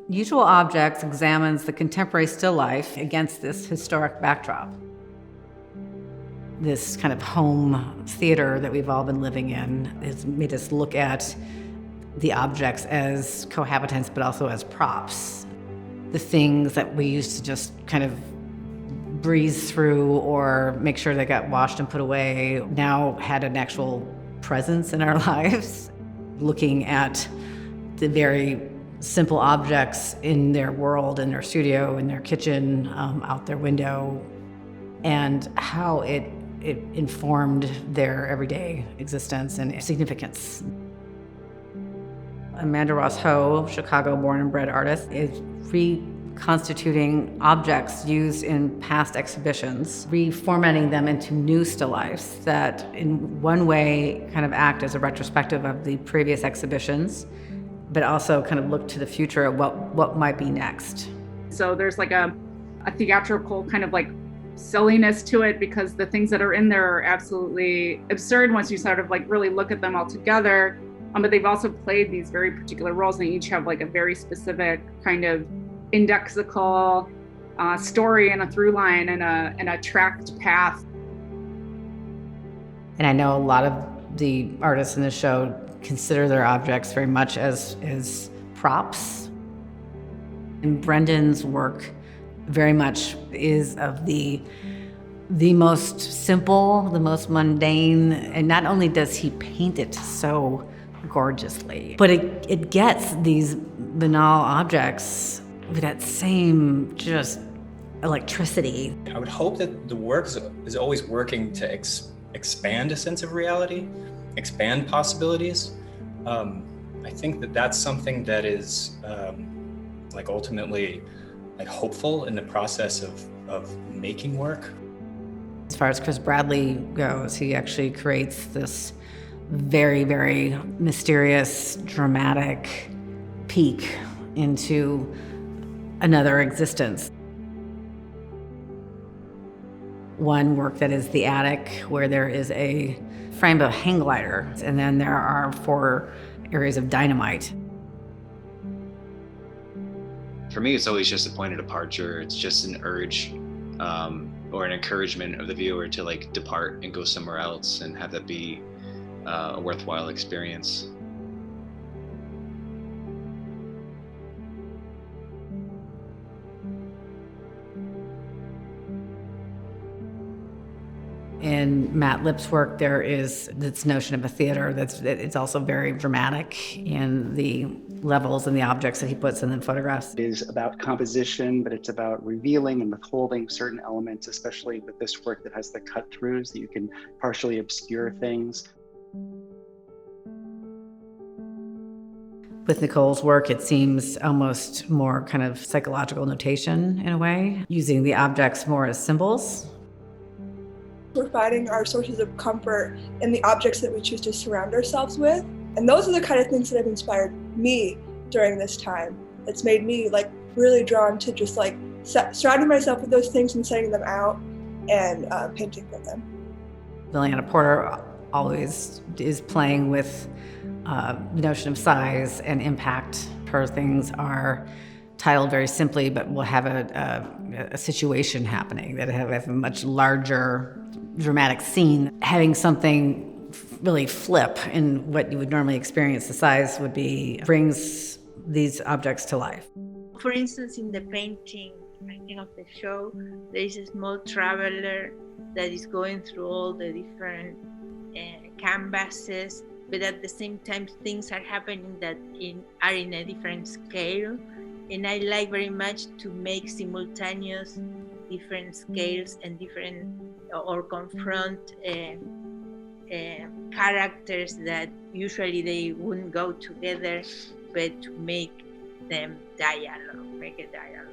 Usual Objects examines the contemporary still life against this historic backdrop. This kind of home theater that we've all been living in has made us look at the objects as cohabitants, but also as props. The things that we used to just kind of breeze through or make sure they got washed and put away now had an actual presence in our lives. Looking at the very simple objects in their world, in their studio, in their kitchen, out their window, and how it informed their everyday existence and significance. Amanda Ross Ho, Chicago-born and bred artist, is reconstituting objects used in past exhibitions, reformatting them into new still lifes that in one way kind of act as a retrospective of the previous exhibitions, but also kind of look to the future of what might be next. So there's like a theatrical kind of like silliness to it because the things that are in there are absolutely absurd once you sort of like really look at them all together. But they've also played these very particular roles, and they each have like a very specific kind of indexical story and a through line and a tracked path. And I know a lot of the artists in the show consider their objects very much as props. And Brendan's work very much is of the most simple, the most mundane, and not only does he paint it so gorgeously, but it gets these banal objects with that same just electricity. I would hope that the work is always working to expand a sense of reality, expand possibilities. I think that that's something that is like ultimately like hopeful in the process of making work. As far as Chris Bradley goes, he actually creates this very, very mysterious, dramatic peek into another existence. One work that is the attic, where there is a frame of hang glider, and then there are 4 areas of dynamite. For me, it's always just a point of departure. It's just an urge or an encouragement of the viewer to like depart and go somewhere else and have that be a worthwhile experience. In Matt Lip's work, there is this notion of a theater it's also very dramatic in the levels and the objects that he puts in the photographs. It is about composition, but it's about revealing and withholding certain elements, especially with this work that has the cut-throughs that you can partially obscure things. With Nicole's work, it seems almost more kind of psychological notation in a way, using the objects more as symbols. We're finding our sources of comfort in the objects that we choose to surround ourselves with. And those are the kind of things that have inspired me during this time. It's made me like really drawn to just like surrounding myself with those things and setting them out and painting from them. Liliana Porter always is playing with the notion of size and impact. Her things are titled very simply, but will have a situation happening that have a much larger dramatic scene. Having something really flip in what you would normally experience the size would be brings these objects to life. For instance, in the painting, I think of the show, there is a small traveler that is going through all the different canvases, but at the same time things are happening that are in a different scale. And I like very much to make simultaneous different scales and different or confront characters that usually they wouldn't go together, but to make them make a dialogue.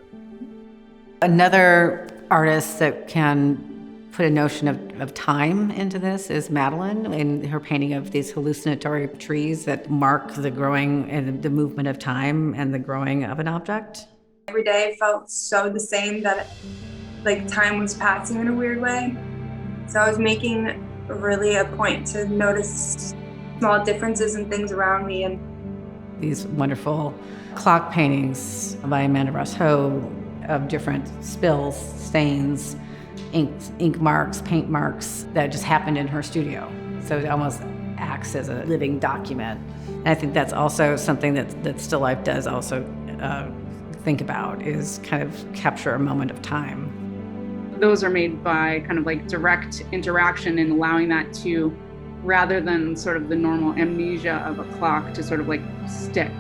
Another artist that can put a notion of time into this is Madeleine in her painting of these hallucinatory trees that mark the growing and the movement of time and the growing of an object. Every day felt so the same that like time was passing in a weird way. So I was making really a point to notice small differences in things around me and these wonderful clock paintings by Amanda Ross Ho of different spills, stains, ink marks, paint marks that just happened in her studio. So it almost acts as a living document. And I think that's also something that Still Life does also think about, is kind of capture a moment of time. Those are made by kind of like direct interaction and allowing that to, rather than sort of the normal amnesia of a clock, to sort of like stick.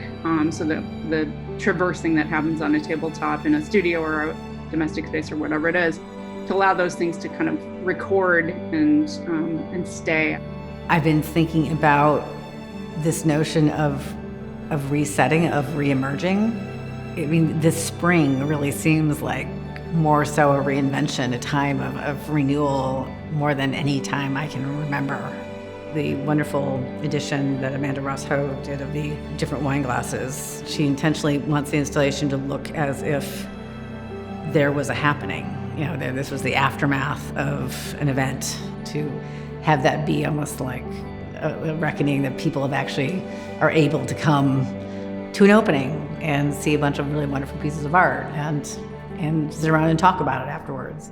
So the traversing that happens on a tabletop in a studio or a domestic space or whatever it is, to allow those things to kind of record and stay. I've been thinking about this notion of resetting, of reemerging. I mean, this spring really seems like more so a reinvention, a time of renewal more than any time I can remember. The wonderful edition that Amanda Ross Ho did of the different wine glasses, she intentionally wants the installation to look as if there was a happening. You know, this was the aftermath of an event, to have that be almost like a reckoning that people have actually are able to come to an opening and see a bunch of really wonderful pieces of art and sit around and talk about it afterwards.